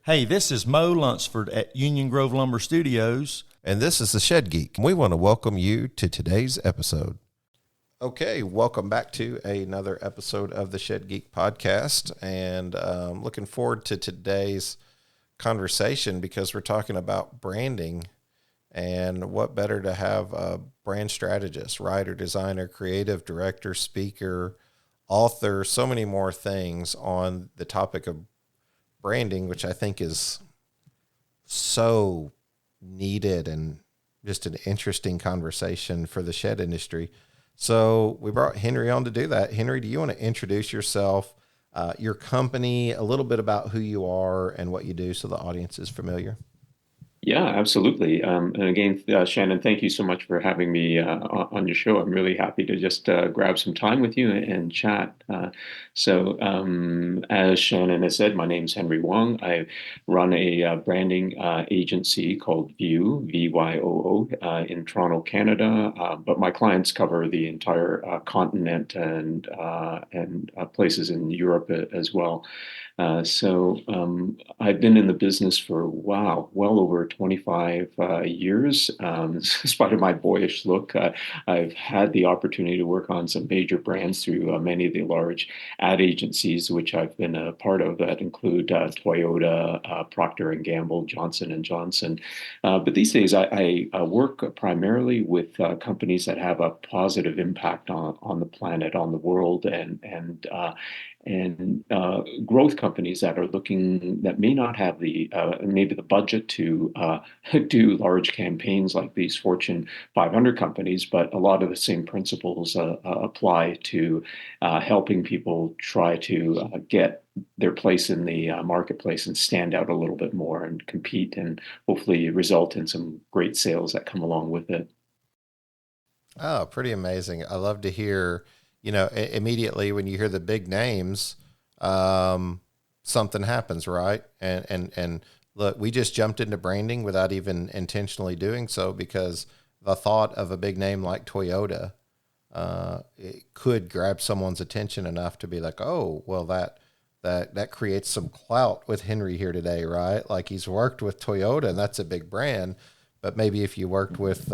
Hey, this is Mo Lunsford at Union Grove Lumber Studios. And this is the Shed Geek. We want to welcome you to today's episode. Okay, welcome back to another episode of the Shed Geek podcast. And looking forward to today's conversation because we're talking about branding. And what better to have a brand strategist, writer, designer, creative director, speaker, author, so many more things on the topic of branding, which I think is so needed and just an interesting conversation for the shed industry. So we brought Henry on to do that. Henry, do you want to introduce yourself, your company, a little bit about who you are and what you do so the audience is familiar? Yeah, absolutely. And again, Shannon, thank you so much for having me on your show. I'm really happy to just grab some time with you and chat. As Shannon has said, my name is Henry Wong. I run a branding agency called Vyoo, VYOO, in Toronto, Canada. But my clients cover the entire continent and places in Europe as well. I've been in the business for, wow, well over 25 years. In spite of my boyish look, I've had the opportunity to work on some major brands through many of the large ad agencies, which I've been a part of, that include Toyota, Procter and Gamble, Johnson and Johnson. But these days, I work primarily with companies that have a positive impact on the planet, on the world, and growth companies that are looking, that may not have the maybe the budget to do large campaigns like these Fortune 500 companies, but a lot of the same principles apply to helping people try to get their place in the marketplace and stand out a little bit more and compete and hopefully result in some great sales that come along with it. Oh, pretty amazing. I love to hear, immediately when you hear the big names, something happens, right? And look, we just jumped into branding without even intentionally doing so because the thought of a big name like Toyota, it could grab someone's attention enough to be like, oh, well, that creates some clout with Henry here today, right? Like he's worked with Toyota and that's a big brand. But maybe if you worked with,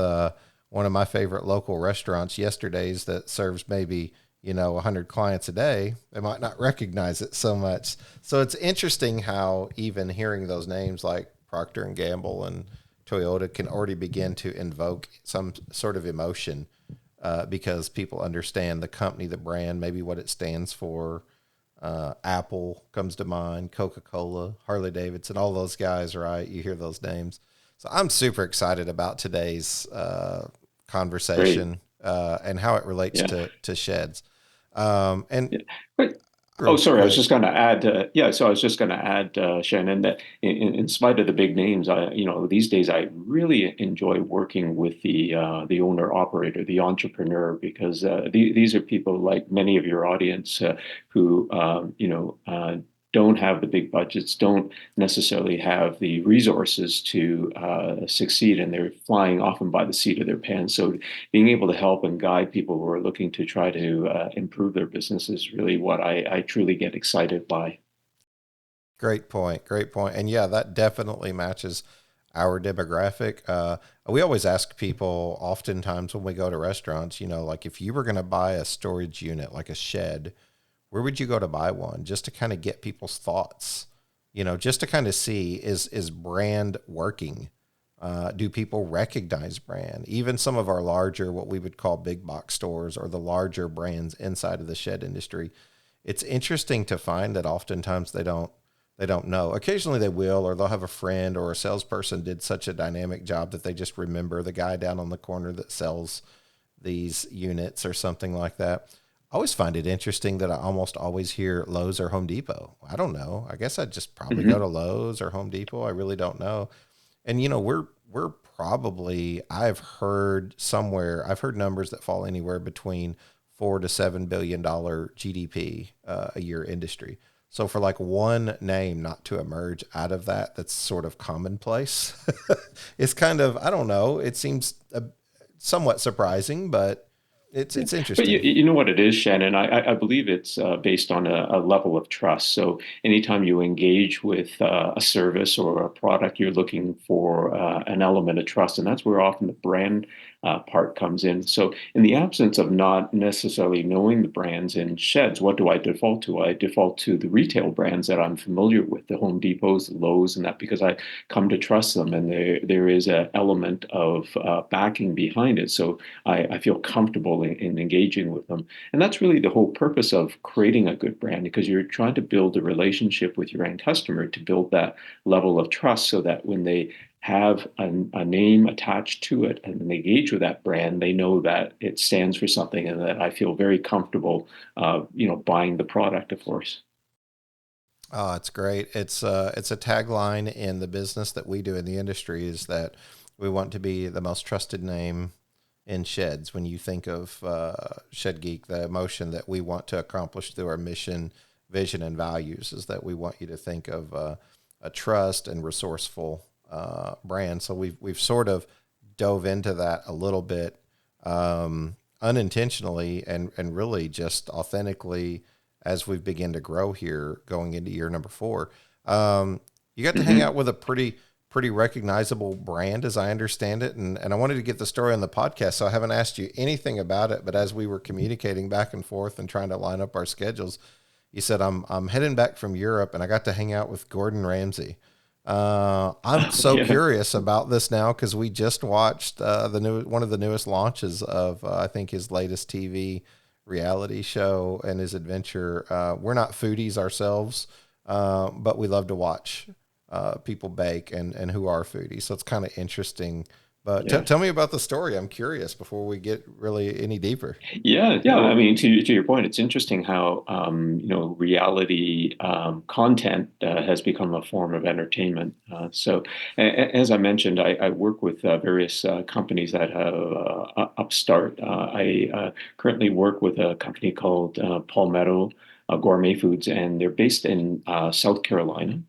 one of my favorite local restaurants yesterday's that serves maybe, 100 clients a day, they might not recognize it so much. So it's interesting how even hearing those names like Procter and Gamble and Toyota can already begin to invoke some sort of emotion because people understand the company, the brand, maybe what it stands for. Apple comes to mind, Coca-Cola, Harley Davidson, all those guys, right? You hear those names. So I'm super excited about today's conversation and how it relates to sheds. And Yeah. But, real sorry, I was quick, just going to add, so I was just going to add, Shannon, that in spite of the big names, these days I really enjoy working with the owner operator, the entrepreneur, because these are people like many of your audience who, don't have the big budgets, don't necessarily have the resources to succeed, and they're flying often by the seat of their pants. So being able to help and guide people who are looking to try to improve their business is really what I truly get excited by. great point, great point. And yeah, that definitely matches our demographic. We always ask people oftentimes when we go to restaurants, like if you were going to buy a storage unit, like a shed, where would you go to buy one? Just to kind of get people's thoughts, just to kind of see, is brand working? Do people recognize brand? Even some of our larger, what we would call big box stores or the larger brands inside of the shed industry, it's interesting to find that oftentimes they don't know. Occasionally they will, or they'll have a friend or a salesperson did such a dynamic job that they just remember the guy down on the corner that sells these units or something like that. I always find it interesting that I almost always hear Lowe's or Home Depot. I don't know. I guess I'd just probably go Hmm. to Lowe's or Home Depot. I really don't know. And we're probably, I've heard numbers that fall anywhere between $4 to $7 billion GDP a year industry. So for like one name not to emerge out of that, that's sort of commonplace. It's kind of, I don't know. It seems somewhat surprising, but It's But interesting. you know what it is, Shannon? I believe it's based on a level of trust. So anytime you engage with a service or a product, you're looking for an element of trust, and that's where often the brand part comes in. So in the absence of not necessarily knowing the brands in sheds, what do I default to? I default to the retail brands that I'm familiar with, the Home Depots, the Lowe's, and that because I come to trust them, and there is an element of backing behind it. So I feel comfortable in engaging with them. And that's really the whole purpose of creating a good brand because you're trying to build a relationship with your end customer to build that level of trust so that when they have a name attached to it and they engage with that brand, they know that it stands for something and that I feel very comfortable, buying the product, of course. Oh, it's great. It's a tagline in the business that we do in the industry is that we want to be the most trusted name in sheds. When you think of Shed Geek, the emotion that we want to accomplish through our mission, vision, and values is that we want you to think of a trust and resourceful brand. So we've sort of dove into that a little bit unintentionally and really just authentically as we've begun to grow here going into year number 4. You got to hang Mm-hmm. out with a pretty recognizable brand as I understand it. And I wanted to get the story on the podcast. So I haven't asked you anything about it, but as we were communicating back and forth and trying to line up our schedules, you said, I'm heading back from Europe and I got to hang out with Gordon Ramsay. I'm so Yeah. curious about this now because we just watched one of the newest launches of I think his latest TV reality show and his adventure. We're not foodies ourselves, but we love to watch people bake and who are foodies. So it's kind of interesting. But Yeah. tell me about the story. I'm curious before we get really any deeper. Yeah. I mean, to your point, it's interesting how reality content has become a form of entertainment. As I mentioned, I work with various companies that have upstart. I currently work with a company called Palmetto Gourmet Foods, and they're based in South Carolina.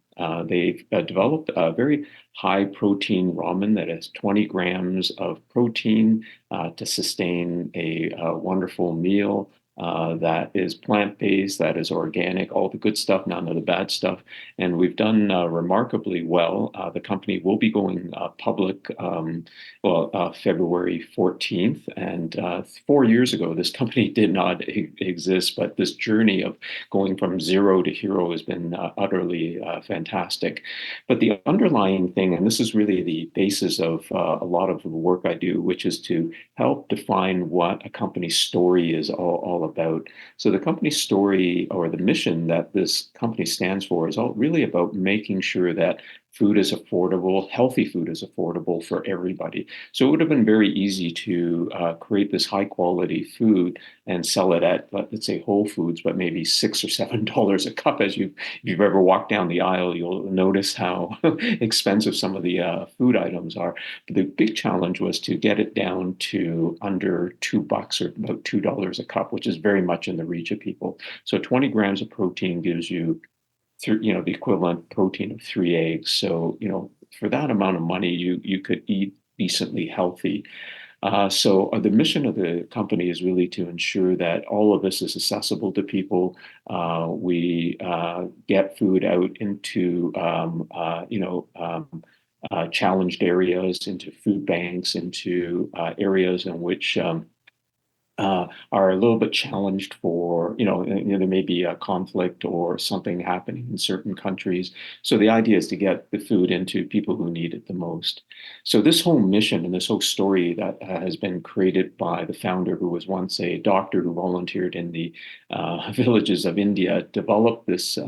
They've developed a very high protein ramen that has 20 grams of protein to sustain a wonderful meal that is plant-based, that is organic, all the good stuff, none of the bad stuff. And we've done remarkably well. The company will be going public, February 14th. And 4 years ago, this company did not exist, but this journey of going from zero to hero has been utterly fantastic. But the underlying thing, and this is really the basis of a lot of the work I do, which is to help define what a company's story is all about. So the company story or the mission that this company stands for is all really about making sure that food is affordable, healthy food is affordable for everybody. So it would have been very easy to create this high quality food and sell it at, let's say, Whole Foods, but maybe $6 or $7 a cup. If you've ever walked down the aisle, you'll notice how expensive some of the food items are. But the big challenge was to get it down to under $2 or about $2 a cup, which is very much in the reach of people. So 20 grams of protein gives you the equivalent protein of 3 eggs. So, for that amount of money, you could eat decently healthy. The mission of the company is really to ensure that all of this is accessible to people. We get food out into, challenged areas, into food banks, into areas in which are a little bit challenged for, there may be a conflict or something happening in certain countries. So the idea is to get the food into people who need it the most. So this whole mission and this whole story that has been created by the founder, who was once a doctor who volunteered in the villages of India, developed this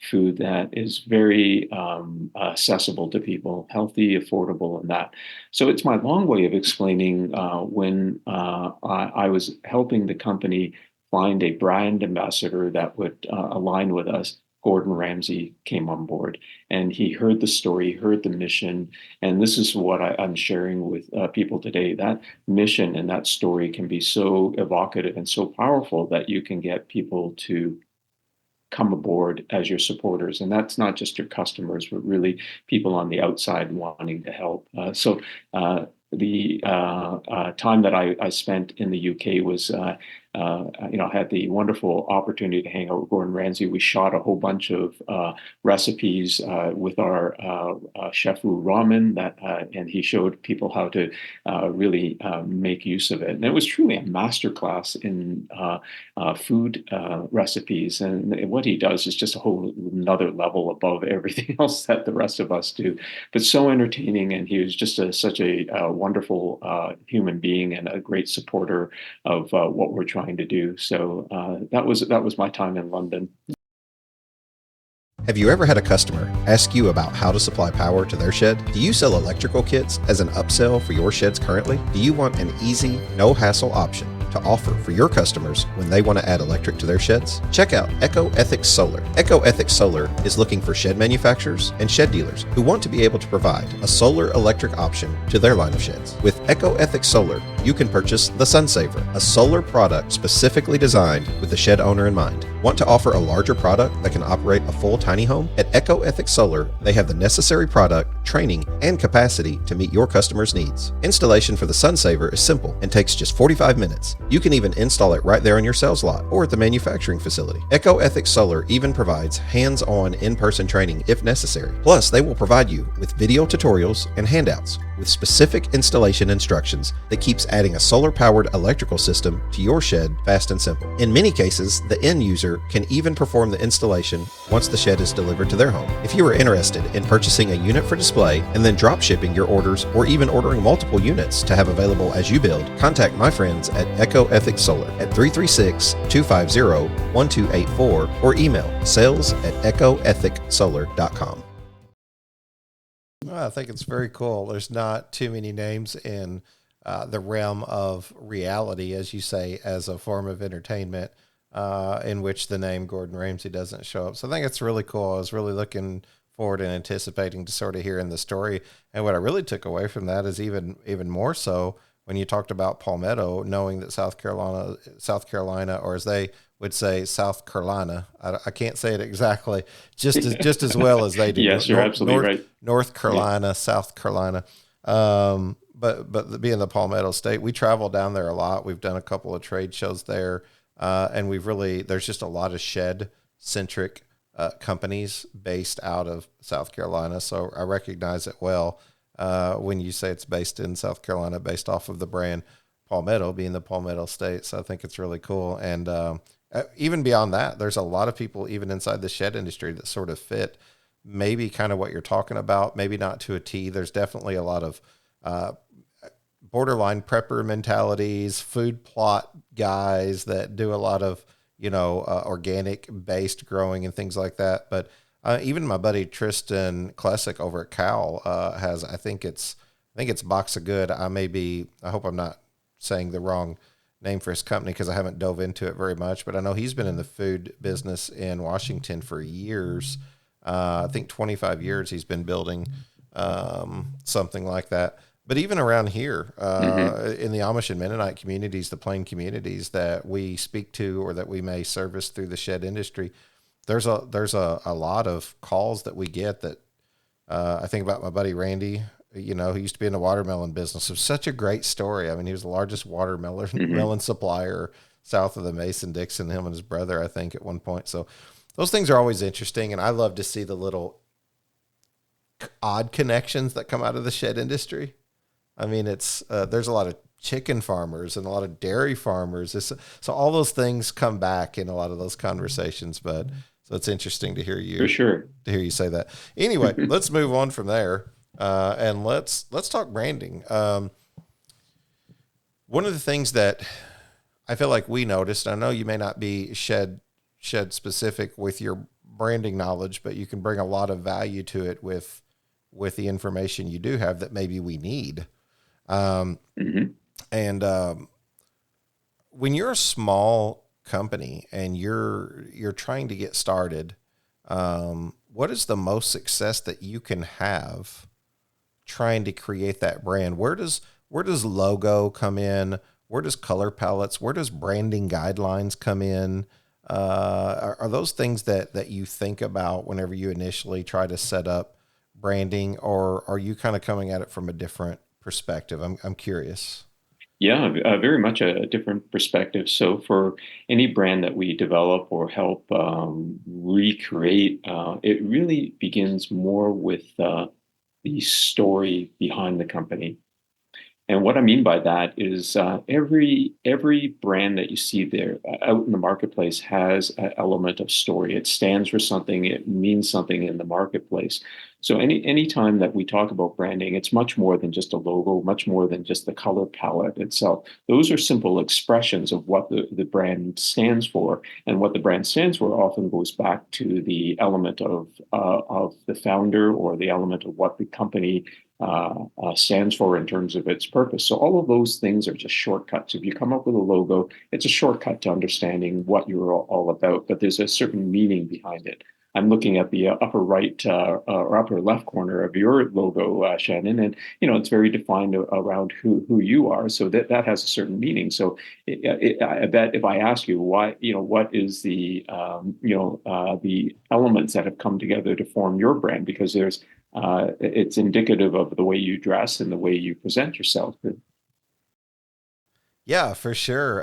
food that is very accessible to people, healthy, affordable, and that. So it's my long way of explaining when I was helping the company find a brand ambassador that would align with us. Gordon Ramsay came on board and he heard the story, heard the mission. And this is what I'm sharing with people today. That mission and that story can be so evocative and so powerful that you can get people to come aboard as your supporters. And that's not just your customers, but really people on the outside wanting to help. the time that I spent in the UK was, I had the wonderful opportunity to hang out with Gordon Ramsay. We shot a whole bunch of recipes with our chef ramen and he showed people how to really make use of it. And it was truly a masterclass in food recipes. And what he does is just a whole another level above everything else that the rest of us do. But so entertaining, and he was just such a wonderful human being and a great supporter of what we're trying to do. So that was my time in London. Have you ever had a customer ask you about how to supply power to their shed? Do you sell electrical kits as an upsell for your sheds currently? Do you want an easy, no-hassle option to offer for your customers when they want to add electric to their sheds? Check out EcoEthics Solar. EcoEthics Solar is looking for shed manufacturers and shed dealers who want to be able to provide a solar electric option to their line of sheds. With EcoEthics Solar, you can purchase the Sunsaver, a solar product specifically designed with the shed owner in mind. Want to offer a larger product that can operate a full tiny home? At EcoEthics Solar, they have the necessary product, training, and capacity to meet your customers' needs. Installation for the Sunsaver is simple and takes just 45 minutes. You can even install it right there on your sales lot or at the manufacturing facility. EcoEthics Solar even provides hands-on in-person training if necessary. Plus, they will provide you with video tutorials and handouts with specific installation instructions that keeps adding a solar-powered electrical system to your shed fast and simple. In many cases, the end user can even perform the installation once the shed is delivered to their home. If you are interested in purchasing a unit for display and then drop shipping your orders or even ordering multiple units to have available as you build, contact my friends at EcoEthics Solar at 336-250-1284 or email sales@ecoethicsolar.com. Well, I think it's very cool. There's not too many names in the realm of reality, as you say, as a form of entertainment, in which the name Gordon Ramsay doesn't show up. So I think it's really cool. I was really looking forward and anticipating to sort of hearing the story. And what I really took away from that is even more so when you talked about Palmetto, knowing that South Carolina, or as they would say, South Carolina. I can't say it exactly just as well as they do. Yes, you're absolutely right. North Carolina, yeah. South Carolina. But being the Palmetto State, we travel down there a lot. We've done a couple of trade shows there, and there's just a lot of shed-centric companies based out of South Carolina. So I recognize it well when you say it's based in South Carolina, based off of the brand Palmetto being the Palmetto State. So I think it's really cool. And even beyond that, there's a lot of people even inside the shed industry that sort of fit maybe kind of what you're talking about, maybe not to a T. There's definitely a lot of borderline prepper mentalities, food plot guys that do a lot of, organic based growing and things like that. But even my buddy Tristan Klesick over at Cal has, I think it's Box of Good. I hope I'm not saying the wrong name for his company because I haven't dove into it very much, but I know he's been in the food business in Washington for years. I think 25 years he's been building something like that. But even around here, in the Amish and Mennonite communities, the plain communities that we speak to or that we may service through the shed industry, there's a lot of calls that we get that I think about my buddy Randy, who used to be in the watermelon business. It was such a great story. I mean, he was the largest watermelon supplier south of the Mason-Dixon, him and his brother, I think, at one point. So those things are always interesting, and I love to see the little odd connections that come out of the shed industry. I mean, it's there's a lot of chicken farmers and a lot of dairy farmers. So all those things come back in a lot of those conversations. But so it's interesting to hear you for sure say that. Anyway, let's move on from there and let's talk branding. One of the things that I feel like we noticed, I know you may not be shed specific with your branding knowledge, but you can bring a lot of value to it with the information you do have that maybe we need. And when you're a small company and you're trying to get started, what is the most success that you can have trying to create that brand? Where does logo come in? Where does color palettes? Where does branding guidelines come in? Are those things that you think about whenever you initially try to set up branding, or are you kind of coming at it from a different perspective? I'm curious. Yeah, very much a different perspective. So for any brand that we develop or help recreate, it really begins more with the story behind the company. And what I mean by that is every brand that you see there out in the marketplace has an element of story. It stands for something. It means something in the marketplace. So any time that we talk about branding, it's much more than just a logo, much more than just the color palette itself. Those are simple expressions of what the brand stands for, and what the brand stands for often goes back to the element of the founder, or the element of what the company stands for in terms of its purpose. So all of those things are just shortcuts. If you come up with a logo, it's a shortcut to understanding what you're all about, but there's a certain meaning behind it. I'm looking at the upper right or upper left corner of your logo, Shannon, and it's very defined around who you are. So that has a certain meaning. So I bet if I ask you why, what is the elements that have come together to form your brand, because it's indicative of the way you dress and the way you present yourself. Yeah, for sure.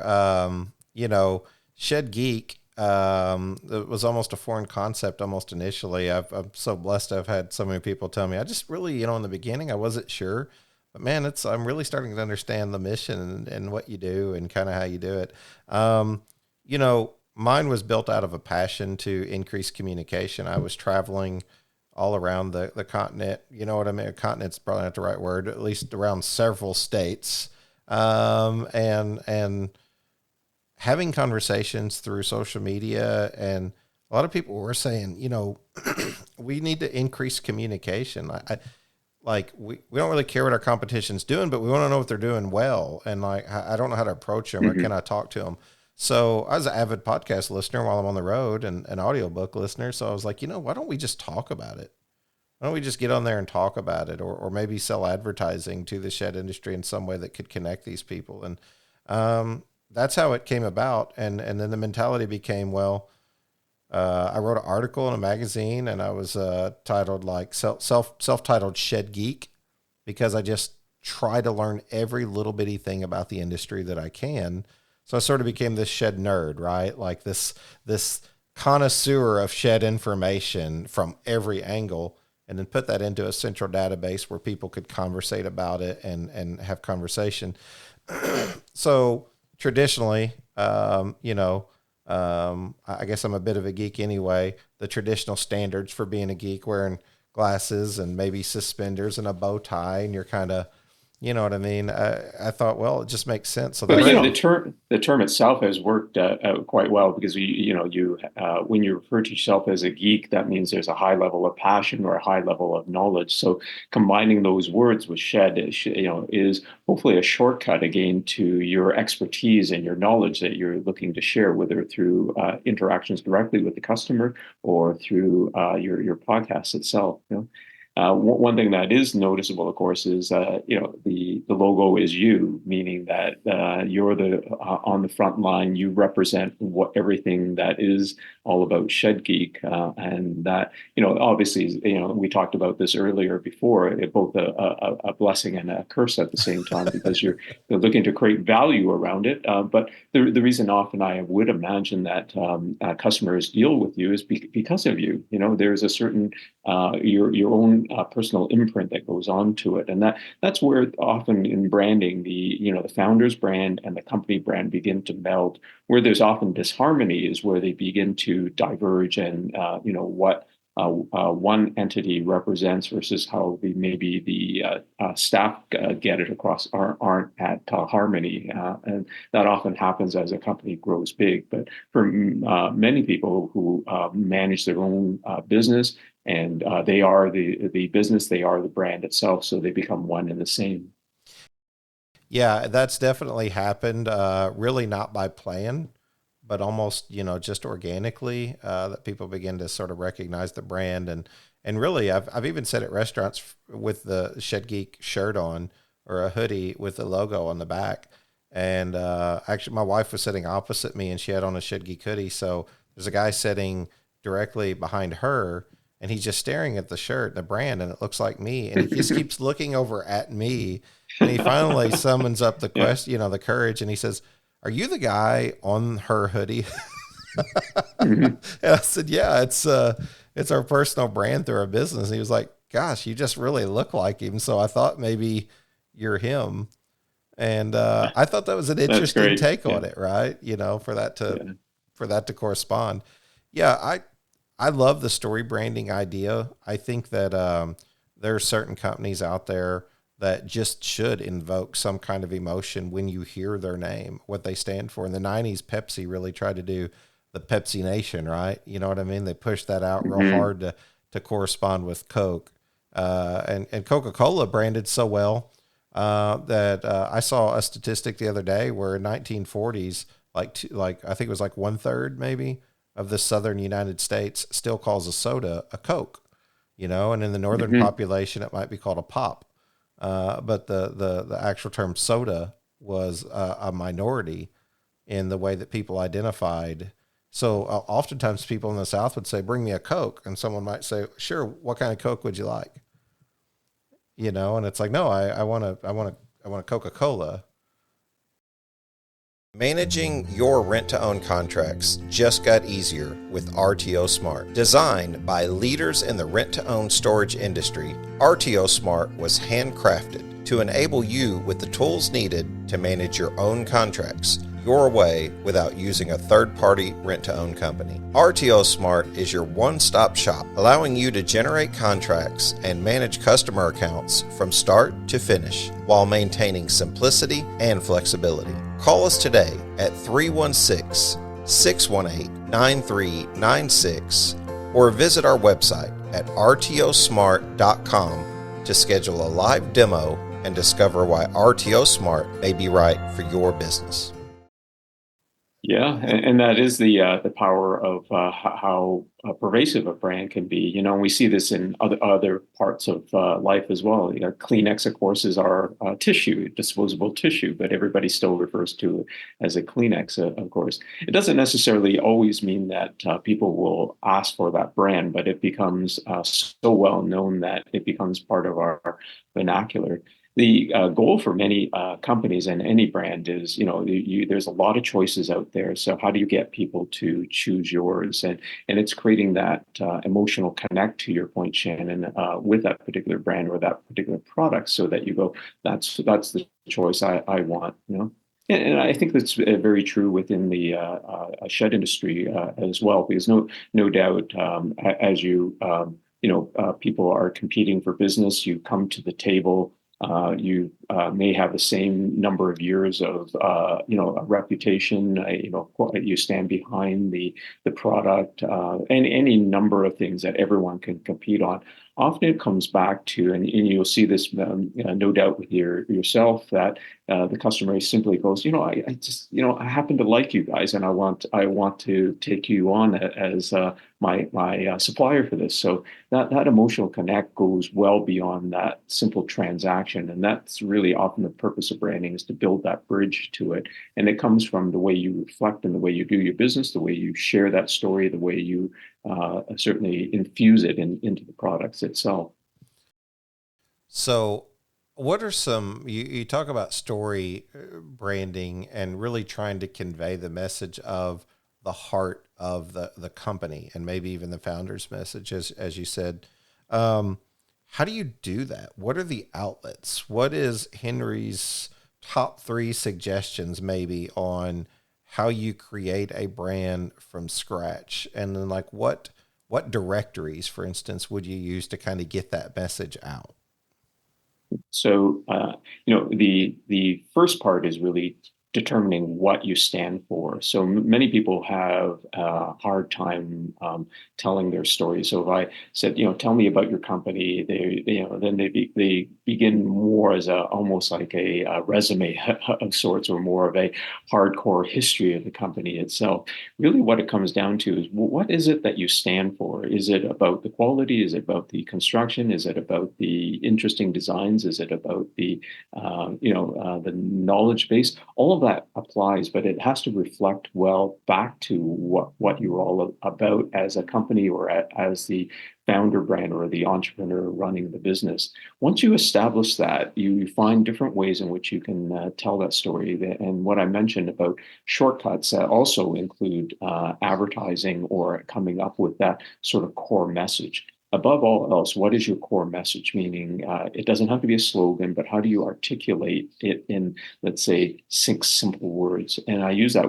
Shed Geek, it was almost a foreign concept almost initially. I'm so blessed I've had so many people tell me. I just really, in the beginning, I wasn't sure. But man, I'm really starting to understand the mission and what you do and kind of how you do it. Mine was built out of a passion to increase communication. I was traveling all around the continent. You know what I mean? Continent's probably not the right word, at least around several states. And having conversations through social media, and a lot of people were saying, we need to increase communication. We don't really care what our competition's doing, but we want to know what they're doing well. And I don't know how to approach them, or can I talk to them? So I was an avid podcast listener while I'm on the road, and an audiobook listener. So I was like, why don't we just talk about it? Why don't we just get on there and talk about it, or maybe sell advertising to the shed industry in some way that could connect these people? And that's how it came about. And then the mentality became, I wrote an article in a magazine, and I was titled self-titled Shed Geek, because I just try to learn every little bitty thing about the industry that I can. So I sort of became this shed nerd, right? Like this connoisseur of shed information from every angle, and then put that into a central database where people could conversate about it and have conversation. So traditionally, I guess I'm a bit of a geek anyway. The traditional standards for being a geek, wearing glasses and maybe suspenders and a bow tie, and you're kind of, you know what I mean? I thought, it just makes sense. So But the term itself has worked out quite well, because when you refer to yourself as a geek, that means there's a high level of passion or a high level of knowledge. So combining those words with shed, is hopefully a shortcut again to your expertise and your knowledge that you're looking to share, whether through interactions directly with the customer or through your podcast itself. One thing that is noticeable, of course, is the logo is you, meaning that you're on the front line. You represent everything that is all about Shed Geek, and that obviously we talked about this earlier before. Both a blessing and a curse at the same time, because you're looking to create value around it. But the reason often I would imagine that customers deal with you is because of you. There's a certain your own personal imprint that goes on to it, and that's where often in branding the founder's brand and the company brand begin to meld. Where there's often disharmony is where they begin to diverge, and what one entity represents versus how maybe the staff get it across aren't at harmony, and that often happens as a company grows big. But for many people who manage their own business, and they are the business, they are the brand itself, so they become one and the same. Yeah, that's definitely happened. Really not by plan, but almost, just organically, that people begin to sort of recognize the brand. And really, I've even said at restaurants with the Shed Geek shirt on, or a hoodie with the logo on the back. And actually, my wife was sitting opposite me, and she had on a Shed Geek hoodie. So there's a guy sitting directly behind her, and he's just staring at the shirt, the brand, and it looks like me. And he just keeps looking over at me. And he finally summons up the question, the courage. And he says, "Are you the guy on her hoodie?" Mhm. And I said, "Yeah, it's our personal brand through our business." And he was like, "Gosh, you just really look like him. So I thought maybe you're him." And I thought that was an That's interesting great. take Yeah. on it, right? For that Yeah. to correspond. Yeah, I love the story branding idea. I think that there are certain companies out there that just should invoke some kind of emotion when you hear their name, what they stand for. In the 90s, Pepsi really tried to do the Pepsi Nation, right? You know what I mean? They pushed that out real Mhm. hard to correspond with Coke. And Coca-Cola branded so well that I saw a statistic the other day where in 1940s, like I think it was like 1/3 maybe of the southern United States still calls a soda a Coke, and in the northern Mhm. population it might be called a pop. But the actual term soda was a minority in the way that people identified. So oftentimes people in the South would say, "Bring me a Coke," and someone might say, "Sure, what kind of Coke would you like?" And it's like, "No, I want a Coca-Cola." Managing your rent-to-own contracts just got easier with RTO Smart. Designed by leaders in the rent-to-own storage industry, RTO Smart was handcrafted to enable you with the tools needed to manage your own contracts your way without using a third-party rent-to-own company. RTO Smart is your one-stop shop, allowing you to generate contracts and manage customer accounts from start to finish while maintaining simplicity and flexibility. Call us today at 316-618-9396 or visit our website at rtosmart.com to schedule a live demo and discover why RTO Smart may be right for your business. Yeah, and that is the power of how pervasive a brand can be. We see this in other parts of life as well. Kleenex, of course, is our tissue, disposable tissue, but everybody still refers to it as a Kleenex. Of course, it doesn't necessarily always mean that people will ask for that brand, but it becomes so well known that it becomes part of our vernacular. The goal for many companies and any brand is, there's a lot of choices out there. So how do you get people to choose yours? And it's creating that emotional connect, to your point, Shannon, with that particular brand or that particular product, so that you go, that's the choice I want. And I think that's very true within the shed industry as well, because no doubt, as you people are competing for business, you come to the table. You may have the same number of years of a reputation. You stand behind the product, and any number of things that everyone can compete on. Often it comes back to, and you'll see this no doubt with yourself, that the customer simply goes, I just, I happen to like you guys, and I want to take you on as my supplier for this. So that emotional connect goes well beyond that simple transaction, and that's really often the purpose of branding, is to build that bridge to it. And it comes from the way you reflect and the way you do your business, the way you share that story, the way you certainly infuse it into the products itself. So, what are you talk about story branding and really trying to convey the message of the heart of the company and maybe even the founder's message, as you said. How do you do that? What are the outlets? What is Henry's top 3 suggestions maybe on how you create a brand from scratch? And then like what directories, for instance, would you use to kind of get that message out? So, the first part is really determining what you stand for. So many people have a hard time telling their story. So if I said, tell me about your company, then they begin more as almost like a resume of sorts, or more of a hardcore history of the company itself. Really, what it comes down to is, what is it that you stand for? Is it about the quality? Is it about the construction? Is it about the interesting designs? Is it about the the knowledge base, all of that applies, but it has to reflect well back to what you're all about as a company or as the founder brand or the entrepreneur running the business. Once you establish that, you find different ways in which you can tell that story. And what I mentioned about shortcuts also include advertising or coming up with that sort of core message. Above all else, what is your core message? Meaning, it doesn't have to be a slogan, but how do you articulate it in, let's say, 6 simple words? And I use that,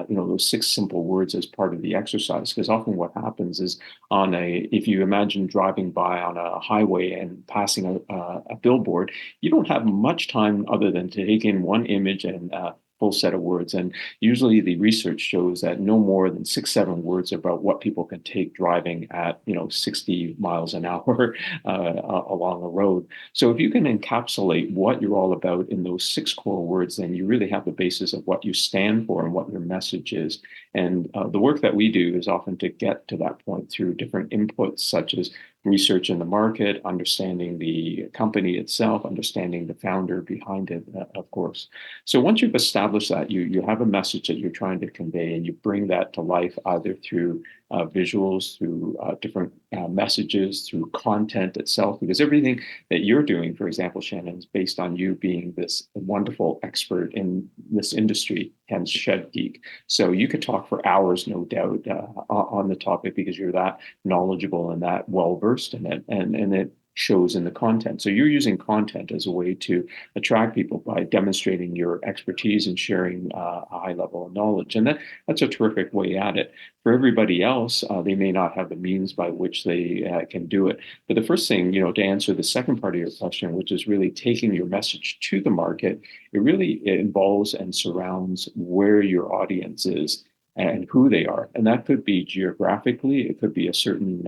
those 6 simple words as part of the exercise, because often what happens is if you imagine driving by on a highway and passing a billboard, you don't have much time other than to take in one image and full set of words. And usually the research shows that no more than 6-7 words about what people can take driving at 60 miles an hour along a road. So if you can encapsulate what you're all about in those 6 core words, then you really have the basis of what you stand for and what your message is. And the work that we do is often to get to that point through different inputs, such as research in the market, understanding the company itself, understanding the founder behind it, of course. So once you've established that, you have a message that you're trying to convey, and you bring that to life either through visuals, through different messages, through content itself, because everything that you're doing, for example, Shannon, is based on you being this wonderful expert in this industry, hence Shed Geek. So you could talk for hours, no doubt, on the topic because you're that knowledgeable and that well-versed in it, and it shows in the content. So you're using content as a way to attract people by demonstrating your expertise and sharing a high level of knowledge. And that's a terrific way at it. For everybody else, they may not have the means by which they can do it. But the first thing, to answer the second part of your question, which is really taking your message to the market, it involves and surrounds where your audience is and who they are. And that could be geographically, it could be a certain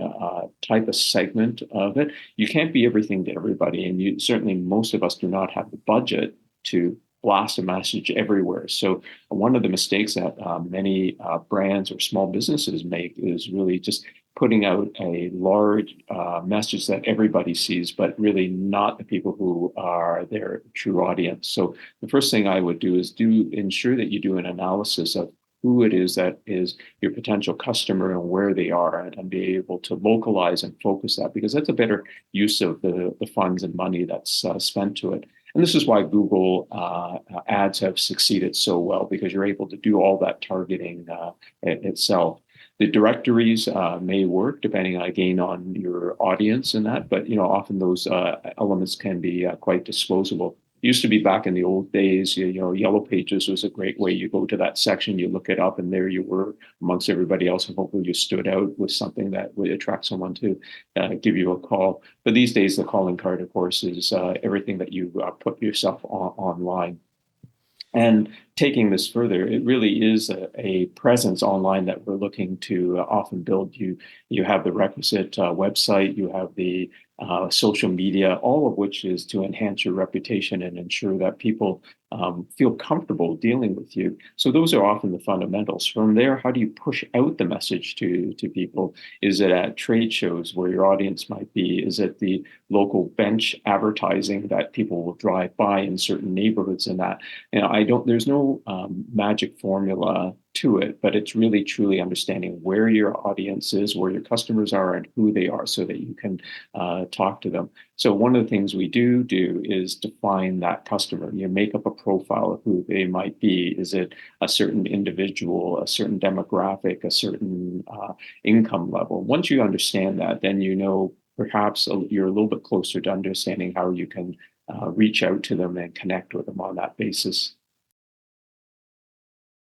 type of segment of it. You can't be everything to everybody. And certainly most of us do not have the budget to blast a message everywhere. So one of the mistakes that many brands or small businesses make is really just putting out a large message that everybody sees, but really not the people who are their true audience. So the first thing I would do is ensure that you do an analysis of who it is that is your potential customer and where they are, and be able to localize and focus that, because that's a better use of the funds and money that's spent to it. And this is why Google ads have succeeded so well, because you're able to do all that targeting itself. The directories may work depending, again, on your audience and that, but often those elements can be quite disposable. It used to be back in the old days, Yellow Pages was a great way. You go to that section, you look it up, and there you were amongst everybody else, and hopefully you stood out with something that would attract someone to give you a call. But these days, the calling card, of course, is everything that you put yourself online. And taking this further, it really is a presence online that we're looking to often build. You have the requisite website, you have the social media, all of which is to enhance your reputation and ensure that people feel comfortable dealing with you. So those are often the fundamentals. From there, how do you push out the message to people? Is it at trade shows where your audience might be? Is it the local bench advertising that people will drive by in certain neighborhoods and that? There's no magic formula to it, but it's really truly understanding where your audience is, where your customers are, and who they are, so that you can talk to them. So one of the things we do is define that customer. You make up a profile of who they might be. Is it a certain individual, a certain demographic, a certain income level? Once you understand that, then perhaps you're a little bit closer to understanding how you can reach out to them and connect with them on that basis.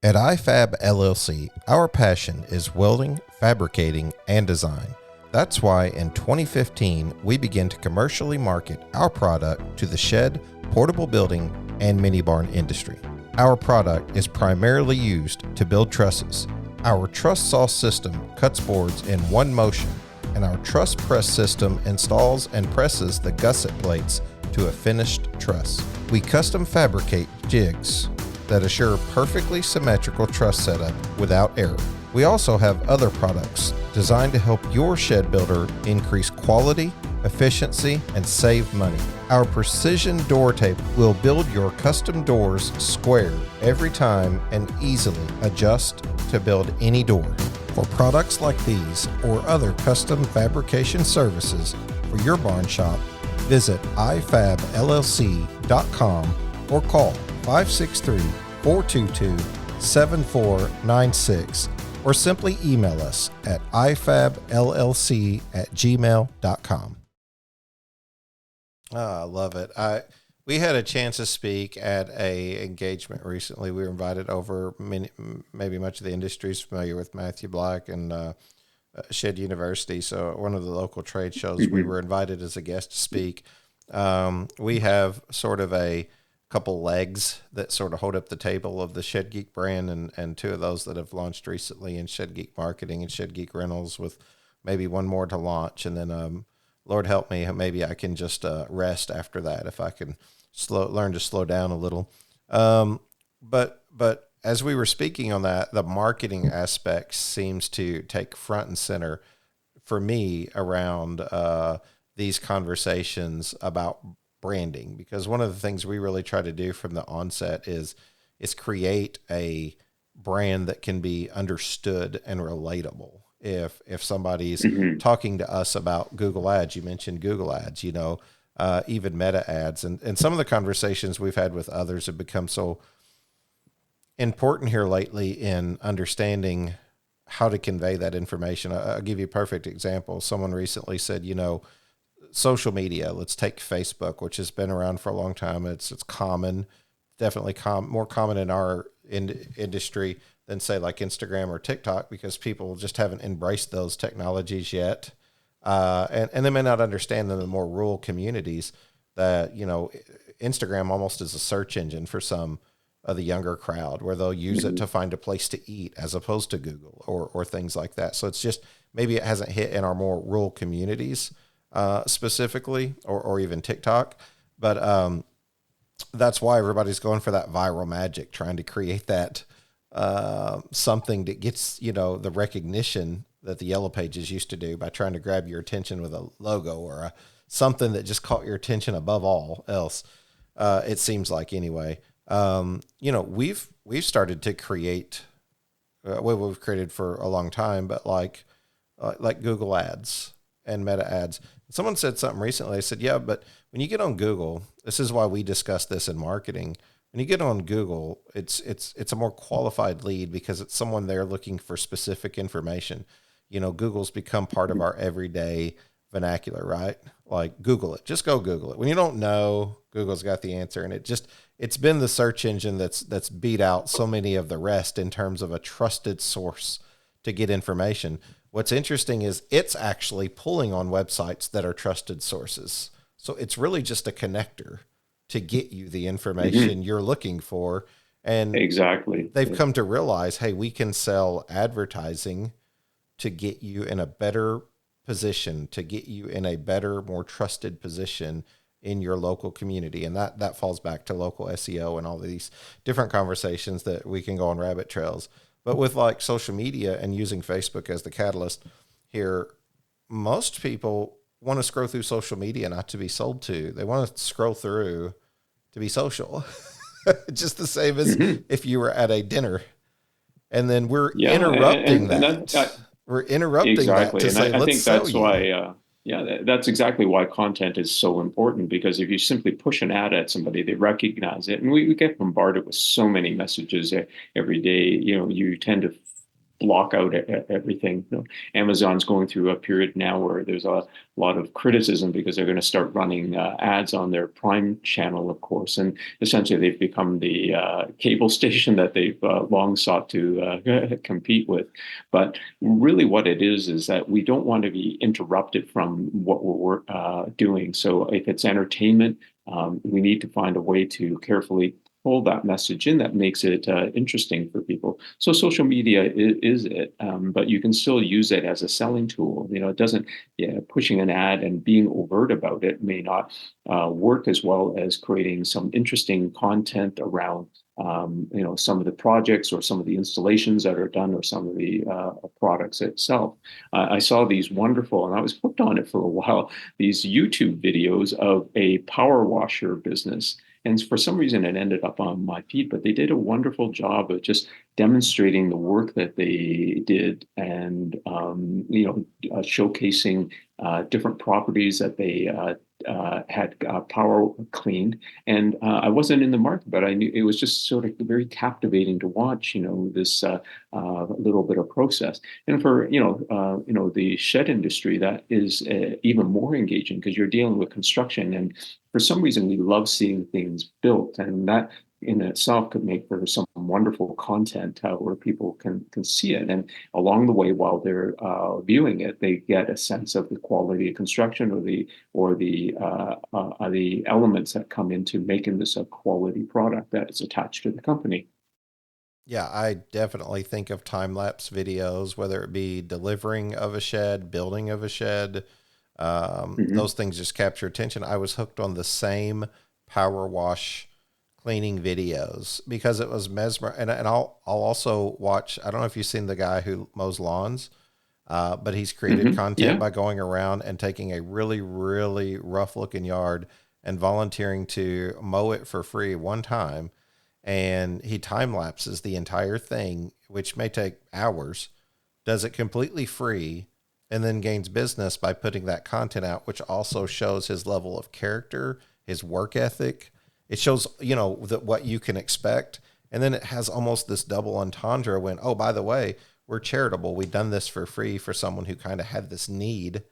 At iFab LLC, our passion is welding, fabricating, and design. That's why in 2015, we began to commercially market our product to the shed, portable building, and mini barn industry. Our product is primarily used to build trusses. Our truss saw system cuts boards in one motion, and our truss press system installs and presses the gusset plates to a finished truss. We custom fabricate jigs that assure perfectly symmetrical truss setup without error. We also have other products designed to help your shed builder increase quality, efficiency, and save money. Our precision door tape will build your custom doors square every time and easily adjust to build any door. For products like these or other custom fabrication services for your barn shop, visit ifabllc.com or call 563-422-7496 or simply email us at ifabllc@gmail.com. I love it. We had a chance to speak at a engagement recently. We were invited over. Maybe much of the industry is familiar with Matthew Black and Shed University. So one of the local trade shows, we were invited as a guest to speak. We have sort of a couple legs that sort of hold up the table of the Shed Geek brand, and two of those that have launched recently in Shed Geek Marketing and Shed Geek Rentals, with maybe one more to launch. And then Lord help me, maybe I can just rest after that if I can learn to slow down a little. But as we were speaking on that, the marketing aspect seems to take front and center for me around these conversations about branding, because one of the things we really try to do from the onset is create a brand that can be understood and relatable. If somebody's talking to us about Google Ads, you mentioned Google Ads, even Meta ads, and some of the conversations we've had with others have become so important here lately in understanding how to convey that information. I'll give you a perfect example. Someone recently said, social media, let's take Facebook, which has been around for a long time. It's common, definitely more common in our industry than say like Instagram or TikTok, because people just haven't embraced those technologies yet. And they may not understand in the more rural communities that, Instagram almost is a search engine for some of the younger crowd, where they'll use it to find a place to eat as opposed to Google or things like that. So it's just, maybe it hasn't hit in our more rural communities specifically, or even TikTok. But that's why everybody's going for that viral magic, trying to create that something that gets, the recognition that the Yellow Pages used to do by trying to grab your attention with a logo or something that just caught your attention above all else. It seems like anyway. We've started to create what we've created for a long time, but like Google Ads and Meta ads. Someone said something recently. I said, yeah, but when you get on Google, this is why we discuss this in marketing. When you get on Google, it's a more qualified lead, because it's someone there looking for specific information. Google's become part of our everyday vernacular, right? Like, Google it, just go Google it. When you don't know, Google's got the answer. And it's been the search engine that's beat out so many of the rest in terms of a trusted source to get information. What's interesting is it's actually pulling on websites that are trusted sources. So it's really just a connector to get you the information you're looking for. And exactly, they've come to realize, hey, we can sell advertising to get you in a better position, to get you in a better, more trusted position in your local community. And that falls back to local SEO and all these different conversations that we can go on rabbit trails. But with like social media and using Facebook as the catalyst here, most people want to scroll through social media not to be sold to. They want to scroll through to be social. Just the same as if you were at a dinner. And then we're interrupting that. We're interrupting exactly. that to and say, I let's think sell that's you. why, that's exactly why content is so important, because if you simply push an ad at somebody, they recognize it. And we get bombarded with so many messages every day. You tend to block out everything. Amazon's going through a period now where there's a lot of criticism because they're going to start running ads on their Prime channel, of course, and essentially they've become the cable station that they've long sought to compete with. But really what it is that we don't want to be interrupted from what we're doing. So if it's entertainment, we need to find a way to carefully pull that message in that makes it interesting for people. So social media is it, but you can still use it as a selling tool. It doesn't, pushing an ad and being overt about it may not work as well as creating some interesting content around some of the projects or some of the installations that are done or some of the products itself. I saw these wonderful, and I was hooked on it for a while, these YouTube videos of a power washer business. And for some reason, it ended up on my feed, but they did a wonderful job of just demonstrating the work that they did and, showcasing different properties that they had power cleaned. And I wasn't in the market, but I knew it was just sort of very captivating to watch, this little bit of process. And for, the shed industry, that is even more engaging because you're dealing with construction. And for some reason, we love seeing things built. And that in itself could make for some wonderful content where people can see it. And along the way, while they're viewing it, they get a sense of the quality of construction or the elements that come into making this a quality product that is attached to the company. Yeah, I definitely think of time-lapse videos, whether it be delivering of a shed, building of a shed. Those things just capture attention. I was hooked on the same power wash cleaning videos because it was mesmerizing. And I'll also watch, I don't know if you've seen the guy who mows lawns, but he's created content by going around and taking a really, really rough looking yard and volunteering to mow it for free one time. And he time lapses the entire thing, which may take hours, does it completely free, and then gains business by putting that content out, which also shows his level of character, his work ethic. It shows, what you can expect. And then it has almost this double entendre when, oh, by the way, we're charitable. We've done this for free for someone who kind of had this need,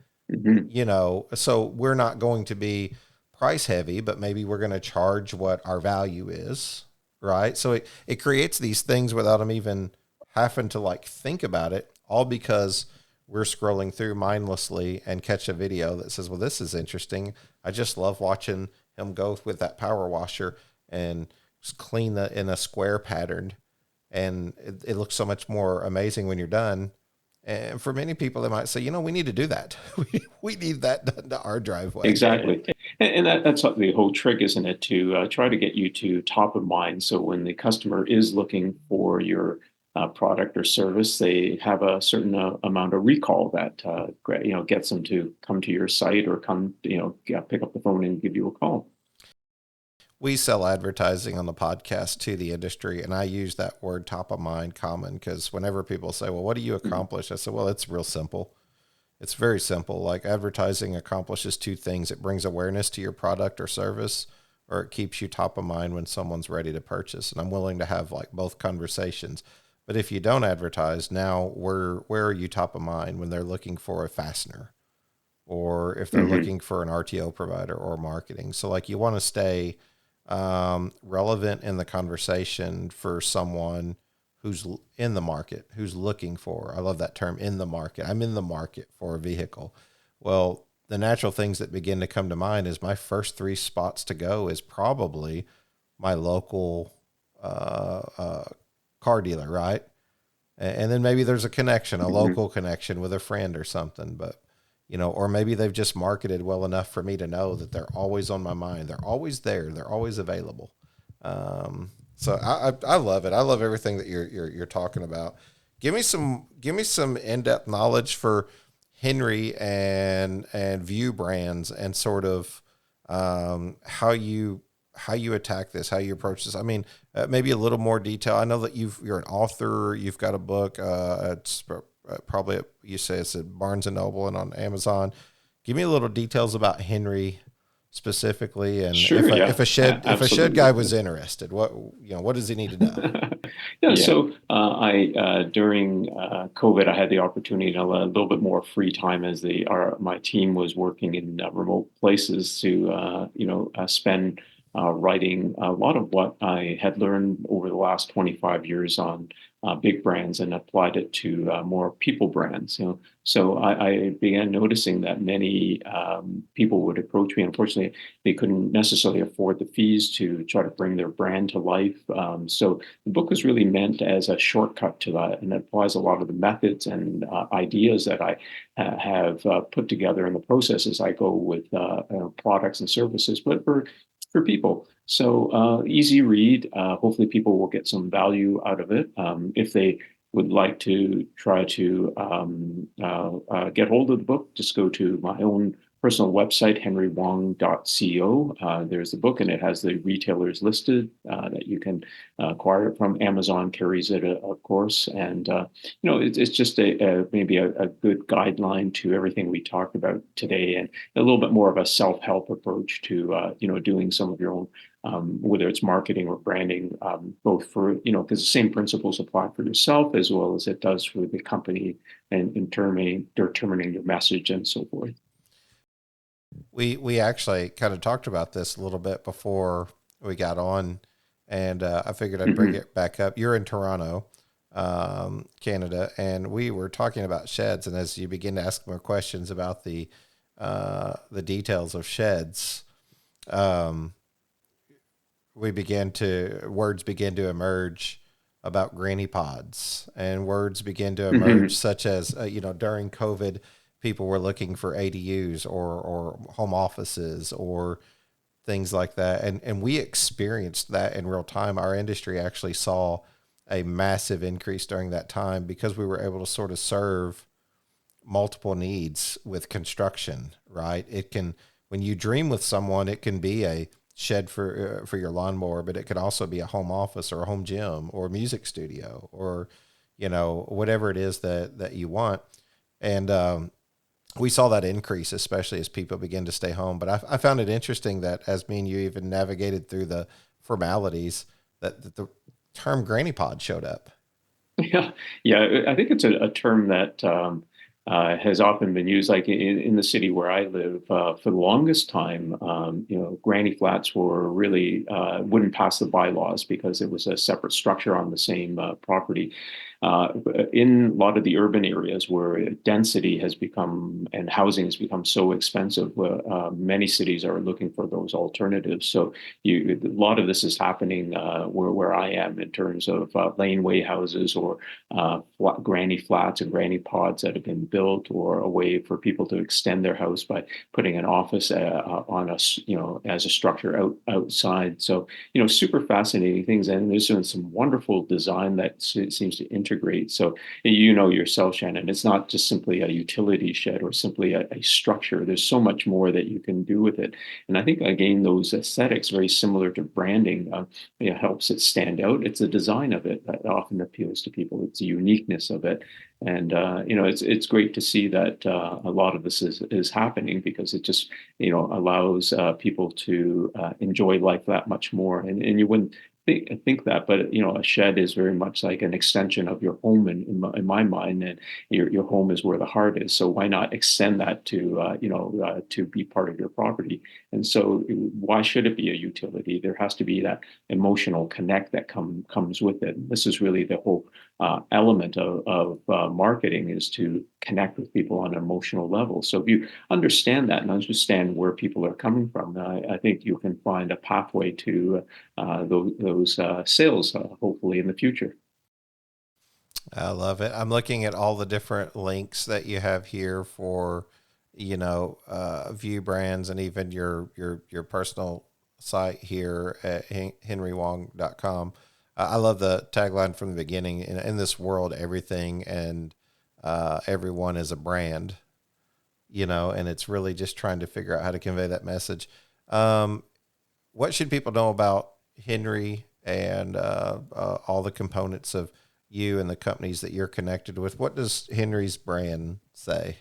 so we're not going to be price heavy, but maybe we're going to charge what our value is. Right. So it creates these things without them even having to think about it, all because we're scrolling through mindlessly and catch a video that says, well, this is interesting. I just love watching him go with that power washer and just clean in a square pattern. And it looks so much more amazing when you're done. And for many people, they might say, we need to do that. We need that done to our driveway. Exactly. And that's the whole trick, isn't it? To try to get you to top of mind. So when the customer is looking for your product or service, they have a certain amount of recall that, gets them to come to your site or come, pick up the phone and give you a call. We sell advertising on the podcast to the industry, and I use that word top of mind common because whenever people say, well, what do you accomplish? I say, well, it's real simple. It's very simple. Like advertising accomplishes two things. It brings awareness to your product or service, or it keeps you top of mind when someone's ready to purchase. And I'm willing to have both conversations. But if you don't advertise, now where are you top of mind when they're looking for a fastener or if they're looking for an RTO provider or marketing? So you want to stay relevant in the conversation for someone who's in the market, who's looking for, I love that term, in the market. I'm in the market for a vehicle. Well, the natural things that begin to come to mind is my first three spots to go is probably my local car dealer, right? And then maybe there's a connection, a local connection with a friend or something, but or maybe they've just marketed well enough for me to know that they're always on my mind. They're always there. They're always available. So I love it. I love everything that you're talking about. Give me some in-depth knowledge for Henry and View brands and sort of how you attack this, how you approach this. I mean, maybe a little more detail. I know that you're an author. You've got a book. It's probably, you say it's at Barnes and Noble and on Amazon. Give me a little details about Henry specifically, and if a shed guy was interested, what does he need to know? So I during COVID, I had the opportunity to a little bit more free time as my team was working in remote places to spend writing a lot of what I had learned over the last 25 years on big brands and applied it to more people brands. So I began noticing that many people would approach me. Unfortunately, they couldn't necessarily afford the fees to try to bring their brand to life. So the book was really meant as a shortcut to that, and it applies a lot of the methods and ideas that I have put together in the process as I go with products and services, but for people. So easy read. Hopefully, people will get some value out of it. If they would like to try to get hold of the book, just go to my own personal website, henrywong.co. There's the book, and it has the retailers listed that you can acquire it from. Amazon carries it, of course, and it's just maybe a good guideline to everything we talked about today, and a little bit more of a self-help approach to doing some of your own. Whether it's marketing or branding, both for, because the same principles apply for yourself as well as it does for the company and in determining your message and so forth. We actually kind of talked about this a little bit before we got on, and I figured I'd bring it back up. You're in Toronto, Canada, and we were talking about sheds. And as you begin to ask more questions about the details of sheds, words began to emerge about granny pods, and words began to emerge such as, during COVID, people were looking for ADUs or home offices or things like that. And we experienced that in real time. Our industry actually saw a massive increase during that time because we were able to sort of serve multiple needs with construction, right? When you dream with someone, it can be a shed for your lawnmower, but it could also be a home office or a home gym or a music studio or, whatever it is that you want. And, we saw that increase, especially as people begin to stay home. But I found it interesting that as me and you even navigated through the formalities, that the term granny pod showed up. Yeah, I think it's a term that has often been used, like in the city where I live. For the longest time, granny flats were really wouldn't pass the bylaws because it was a separate structure on the same property. In a lot of the urban areas where density has become and housing has become so expensive, many cities are looking for those alternatives. So a lot of this is happening where I am in terms of laneway houses or granny flats and granny pods that have been built, or a way for people to extend their house by putting an office on as a structure outside. So super fascinating things, and there's been some wonderful design that seems to integrate. So yourself, Shannon, it's not just simply a utility shed or simply a structure. There's so much more that you can do with it. And I think, again, those aesthetics, very similar to branding, helps it stand out. It's the design of it that often appeals to people. It's the uniqueness of it. And it's great to see that a lot of this is happening, because it just allows people to enjoy life that much more. And you wouldn't think that, but a shed is very much like an extension of your home in my mind, and your home is where the heart is. So why not extend that to be part of your property? And so why should it be a utility? There has to be that emotional connect that comes with it. This is really the whole element of marketing, is to connect with people on an emotional level. So if you understand that and understand where people are coming from, I think you can find a pathway to those sales, hopefully in the future. I love it. I'm looking at all the different links that you have here for, View Brands, and even your personal site here at henrywong.com. I love the tagline from the beginning. In this world, everything and everyone is a brand, and it's really just trying to figure out how to convey that message. What should people know about Henry and all the components of you and the companies that you're connected with? What does Henry's brand say?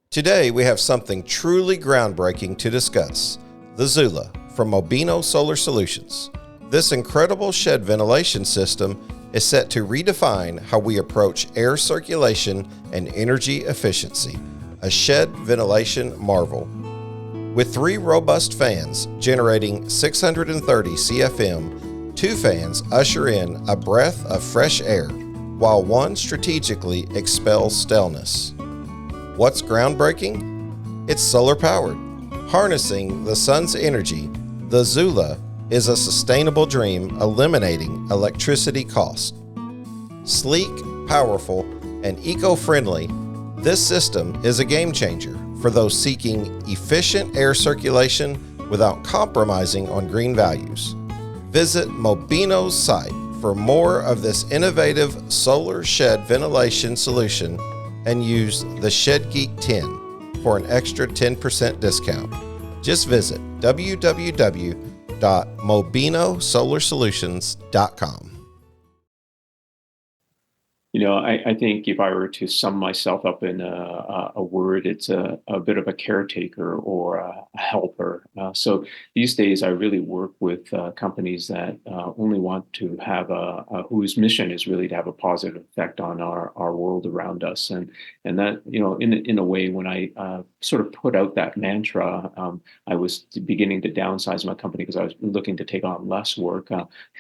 Today, we have something truly groundbreaking to discuss: the Zula from Mobino Solar Solutions. This incredible shed ventilation system is set to redefine how we approach air circulation and energy efficiency. A shed ventilation marvel. With 3 robust fans generating 630 CFM, 2 fans usher in a breath of fresh air, while 1 strategically expels staleness. What's groundbreaking? It's solar powered. Harnessing the sun's energy, the Zula is a sustainable dream eliminating electricity costs. Sleek, powerful, and eco-friendly, this system is a game changer for those seeking efficient air circulation without compromising on green values. Visit Mobino's site for more of this innovative solar shed ventilation solution and use the Shed Geek 10 for an extra 10% discount. Just visit www.mobinosolar.com. I think if I were to sum myself up in a word, it's a bit of a caretaker or a helper. So these days, I really work with companies that only want to have whose mission is really to have a positive effect on our world around us. And that, in a way, when I sort of put out that mantra, I was beginning to downsize my company because I was looking to take on less work.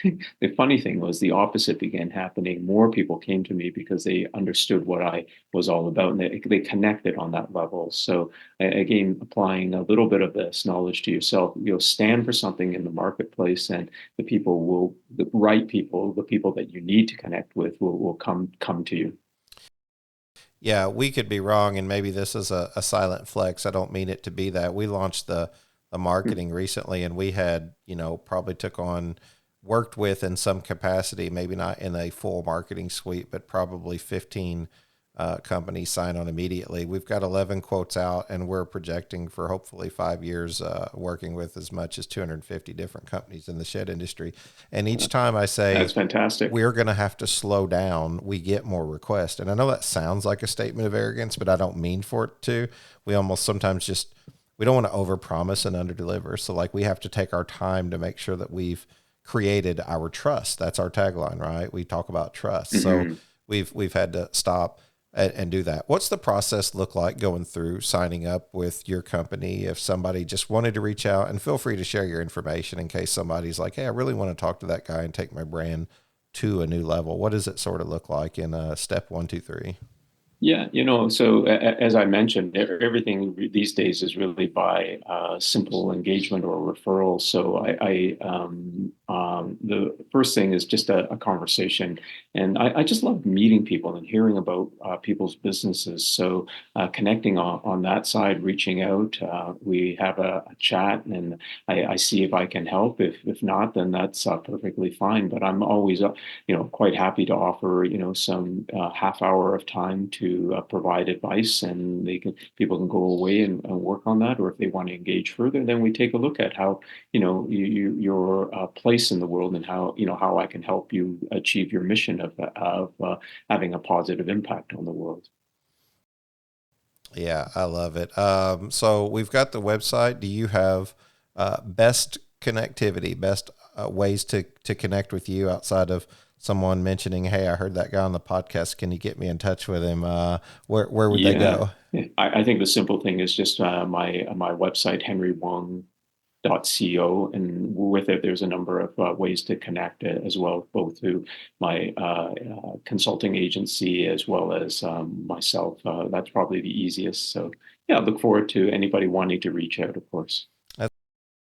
The funny thing was the opposite began happening. More people came to me because they understood what I was all about, and they connected on that level. So again, applying a little bit of this knowledge to yourself, stand for something in the marketplace, and the right people, the people that you need to connect with will come to you. Yeah, we could be wrong, and maybe this is a silent flex. I don't mean it to be that. We launched the marketing recently, and we had, probably worked with in some capacity, maybe not in a full marketing suite, but probably 15 companies sign on immediately. We've got 11 quotes out, and we're projecting for hopefully 5 years working with as much as 250 different companies in the shed industry. And each time I say, that's fantastic, we're going to have to slow down, we get more requests. And I know that sounds like a statement of arrogance, but I don't mean for it to. We almost sometimes we don't want to overpromise and underdeliver. So we have to take our time to make sure that we've created our trust. That's our tagline, right? We talk about trust. Mm-hmm. So we've had to stop and do that. What's the process look like going through signing up with your company? If somebody just wanted to reach out, and feel free to share your information in case somebody's like, hey, I really want to talk to that guy and take my brand to a new level. What does it sort of look like in step 1, 2, 3? Yeah, so as I mentioned, everything these days is really by simple engagement or referral. So the first thing is just a conversation, and I just love meeting people and hearing about people's businesses. So connecting on that side, reaching out, we have a chat, and I see if I can help. If not, then that's perfectly fine. But I'm always quite happy to offer some half hour of time to provide advice, and people can go away and work on that. Or if they want to engage further, then we take a look at how your place in the world, and how I can help you achieve your mission of having a positive impact on the world. Yeah, I love it. So we've got the website. Do you have best connectivity, best ways to connect with you outside of someone mentioning, hey, I heard that guy on the podcast, can you get me in touch with him? Where would they go? I think the simple thing is just my website, henrywong.co, and with it, there's a number of ways to connect as well, both to my consulting agency as well as myself. That's probably the easiest. So yeah, I look forward to anybody wanting to reach out, of course. That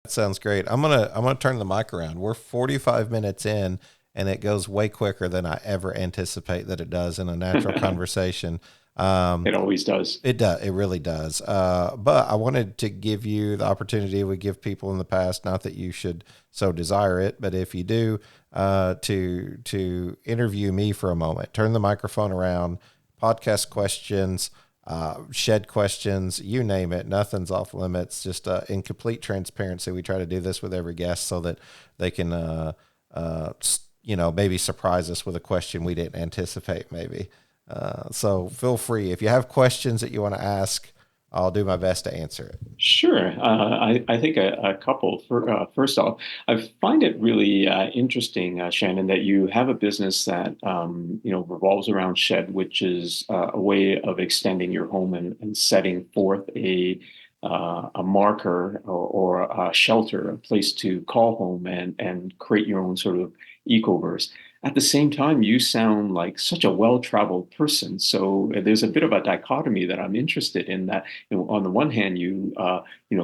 sounds great. I'm gonna turn the mic around. We're 45 minutes in, and it goes way quicker than I ever anticipate that it does in a natural conversation. It always does. It does. It really does. But I wanted to give you the opportunity we give people in the past, not that you should so desire it, but if you do, to interview me for a moment. Turn the microphone around, podcast questions, shed questions, you name it. Nothing's off limits. Just in complete transparency, we try to do this with every guest so that they can maybe surprise us with a question we didn't anticipate maybe. So feel free. If you have questions that you want to ask, I'll do my best to answer it. Sure. I think a couple. First off, I find it really interesting, Shannon, that you have a business that revolves around shed, which is a way of extending your home and setting forth a a marker or a shelter, a place to call home and create your own sort of ecoverse. At the same time, you sound like such a well-traveled person. So there's a bit of a dichotomy that I'm interested in. That on the one hand, you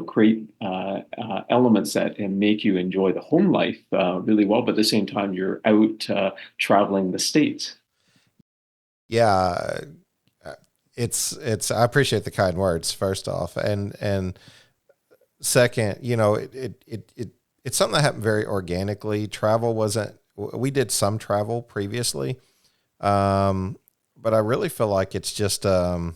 create elements that make you enjoy the home life really well, but at the same time, you're out traveling the states. Yeah, I appreciate the kind words first off, and second, it's something that happened very organically. Travel wasn't. We did some travel previously, but I really feel like it's just I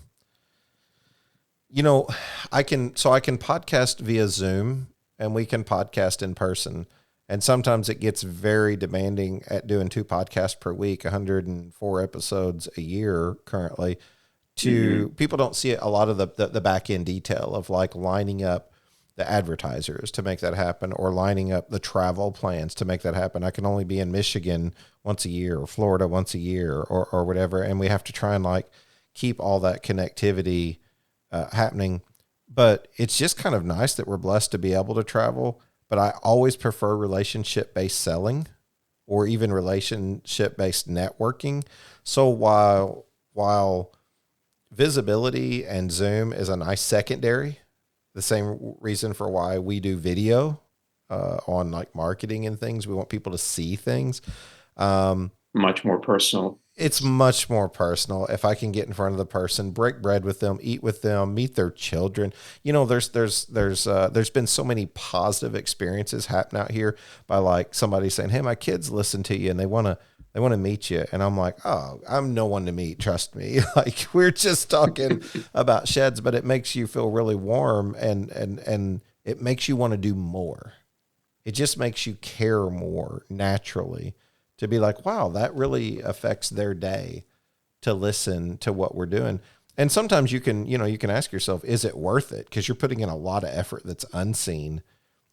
can podcast via Zoom and we can podcast in person. And sometimes it gets very demanding at doing 2 podcasts per week, 104 episodes a year currently. People don't see a lot of the back end detail of like lining up the advertisers to make that happen, or lining up the travel plans to make that happen. I can only be in Michigan once a year, or Florida once a year, or whatever. And we have to try and like keep all that connectivity happening. But it's just kind of nice that we're blessed to be able to travel. But I always prefer relationship-based selling or even relationship-based networking. So while visibility and Zoom is a nice secondary, the same reason for why we do video on like marketing and things, we want people to see things. Much more personal. It's much more personal. If I can get in front of the person, break bread with them, eat with them, meet their children. There's been so many positive experiences happen out here by like somebody saying, "Hey, my kids listen to you and they want to meet you." And I'm like, "Oh, I'm no one to meet. Trust me." Like we're just talking about sheds, but it makes you feel really warm and it makes you want to do more. It just makes you care more naturally. To be like, wow, that really affects their day to listen to what we're doing. And sometimes you can ask yourself, is it worth it? Because you're putting in a lot of effort that's unseen.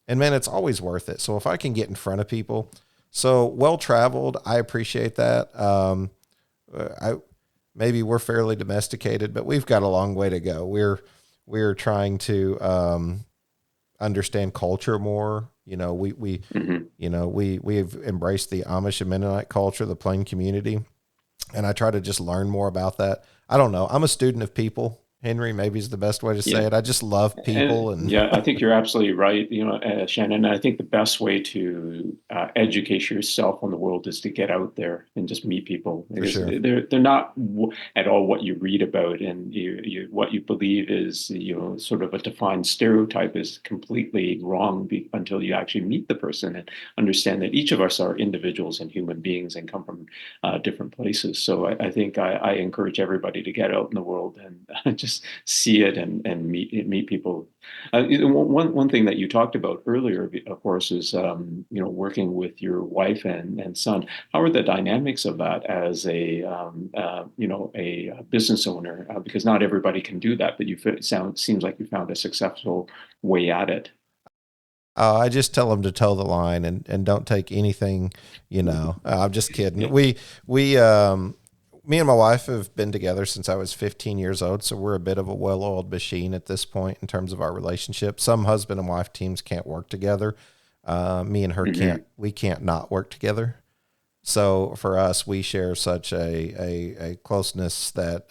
And man, it's always worth it. So if I can get in front of people, so well-traveled, I appreciate that. Maybe we're fairly domesticated, but we've got a long way to go. We're trying to understand culture more. We've embraced the Amish and Mennonite culture, the plain community, and I try to just learn more about that. I don't know. I'm a student of people, Henry, maybe is the best way to say it. I just love people. And yeah, I think you're absolutely right. Shannon, I think the best way to educate yourself on the world is to get out there and just meet people. Sure. They're not at all what you read about, and what you believe is sort of a defined stereotype is completely wrong until you actually meet the person and understand that each of us are individuals and human beings and come from different places. So I think I encourage everybody to get out in the world and just see it and meet people. One thing that you talked about earlier, of course, is working with your wife and son. How are the dynamics of that as a business owner? Because not everybody can do that, but seems like you found a successful way at it. I just tell them to toe the line and don't take anything, I'm just kidding. Me and my wife have been together since I was 15 years old, so we're a bit of a well-oiled machine at this point in terms of our relationship. Some husband and wife teams can't work together. Me and her can't not work together. So for us, we share such a closeness that,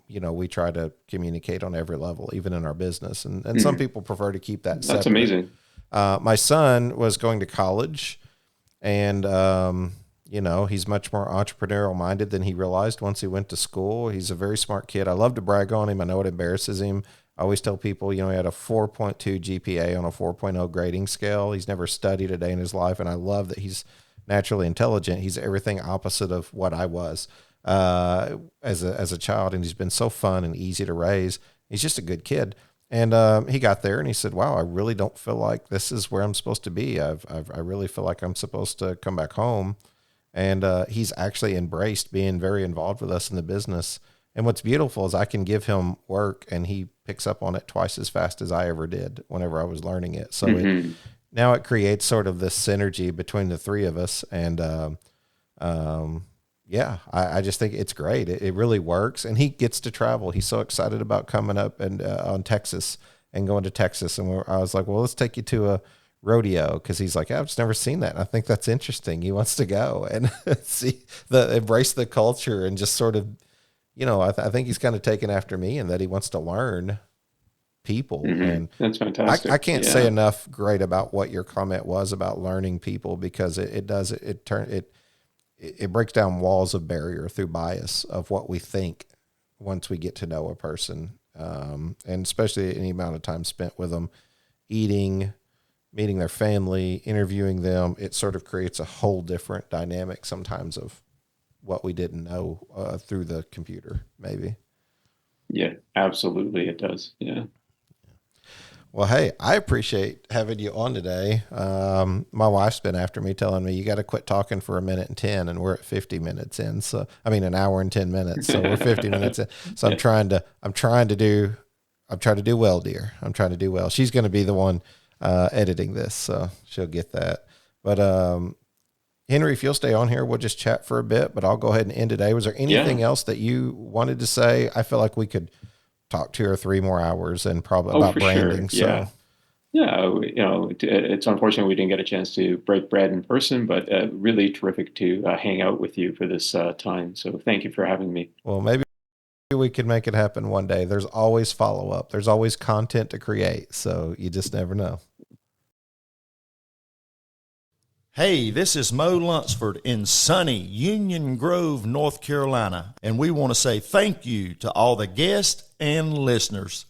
we try to communicate on every level, even in our business. And some people prefer to keep that separate. That's amazing. My son was going to college and, he's much more entrepreneurial minded than he realized once he went to school. He's a very smart kid. I love to brag on him. I know it embarrasses him. I always tell people, he had a 4.2 GPA on a 4.0 grading scale. He's never studied a day in his life. And I love that he's naturally intelligent. He's everything opposite of what I was as a child. And he's been so fun and easy to raise. He's just a good kid. And he got there and he said, wow, I really don't feel like this is where I'm supposed to be. I really feel like I'm supposed to come back home. And he's actually embraced being very involved with us in the business. And what's beautiful is I can give him work and he picks up on it twice as fast as I ever did whenever I was learning it. So now it creates sort of this synergy between the three of us. And I just think it's great. It really works. And he gets to travel. He's so excited about coming up and on Texas and going to Texas. And I was like, well, let's take you to a rodeo, because he's like, I've just never seen that. I think that's interesting. He wants to go and embrace the culture and just sort of, I think he's kind of taken after me, and that he wants to learn people. Mm-hmm. And that's fantastic. I can't say enough great about what your comment was about learning people, because it breaks down walls of barrier through bias of what we think once we get to know a person. And especially any amount of time spent with them, eating, meeting their family, interviewing them, it sort of creates a whole different dynamic sometimes of what we didn't know through the computer, maybe. Yeah, absolutely. It does. Yeah. Well, hey, I appreciate having you on today. My wife's been after me, telling me you got to quit talking for 1:10, and we're at 50 minutes in. So, I mean, an hour and 10 minutes. So we're 50 minutes in. So I'm trying to do well, dear. I'm trying to do well. She's going to be the one editing this, so she'll get that. But Henry, if you'll stay on here, we'll just chat for a bit, but I'll go ahead and end today. Was there anything else that you wanted to say? I feel like we could talk 2 or 3 more hours and probably about branding. Sure. It's unfortunate we didn't get a chance to break bread in person, but really terrific to hang out with you for this time. So thank you for having me. Well, maybe we could make it happen one day. There's always follow-up. There's always content to create. So you just never know. Hey, this is Mo Lunsford in sunny Union Grove, North Carolina, and we want to say thank you to all the guests and listeners.